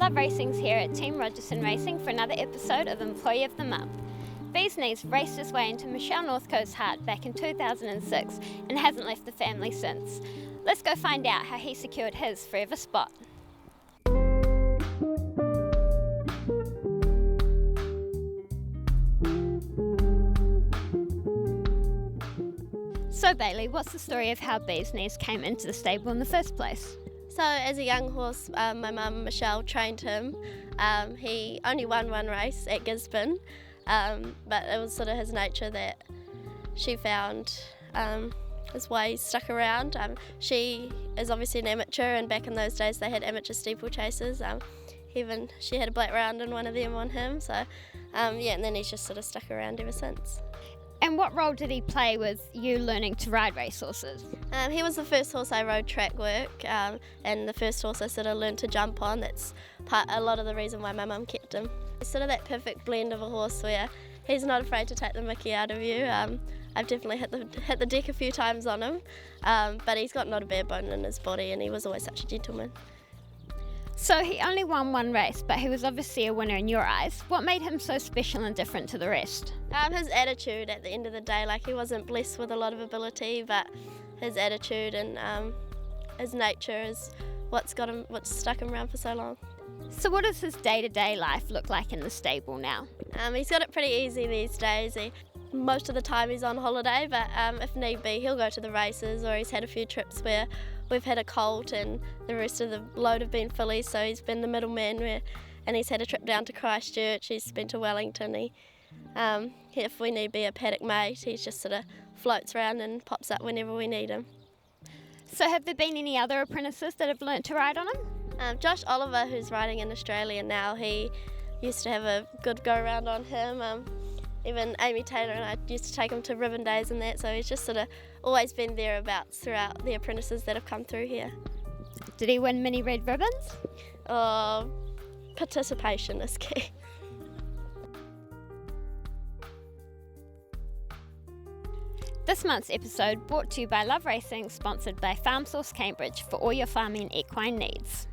Love Racing's here at Team Rogerson Racing for another episode of Employee of the Month. Beez Kneez raced his way into Michelle Northcote's heart back in 2006 and hasn't left the family since. Let's go find out how he secured his forever spot. So Bailey, what's the story of how Beez Kneez came into the stable in the first place? So as a young horse, my mum Michelle trained him. He only won one race at Gisborne, but it was sort of his nature that she found is why he stuck around. She is obviously an amateur, and back in those days they had amateur steeplechasers. Even she had a black round in one of them on him. So and then he's just sort of stuck around ever since. And what role did he play with you learning to ride racehorses? He was the first horse I rode track work, and the first horse I sort of learned to jump on. That's a lot of the reason why my mum kept him. He's sort of that perfect blend of a horse where he's not afraid to take the mickey out of you. I've definitely hit the deck a few times on him, but he's got not a bare bone in his body, and he was always such a gentleman. So he only won one race, but he was obviously a winner in your eyes. What made him so special and different to the rest? His attitude at the end of the day. Like, he wasn't blessed with a lot of ability, but his attitude and his nature is what's stuck him around for so long. So what does his day-to-day life look like in the stable now? He's got it pretty easy these days. Most of the time he's on holiday, but if need be he'll go to the races, or he's had a few trips where we've had a colt and the rest of the load have been fillies, so he's been the middleman, and he's had a trip down to Christchurch, he's been to Wellington. If we need be a paddock mate, he just sort of floats around and pops up whenever we need him. So have there been any other apprentices that have learnt to ride on him? Josh Oliver, who's riding in Australia now, he used to have a good go around on him. Even Amy Taylor and I used to take him to ribbon days and that, so he's just sort of always been thereabouts throughout the apprentices that have come through here. Did he win many red ribbons? Participation is key. This month's episode brought to you by Love Racing, sponsored by Farm Source Cambridge for all your farming and equine needs.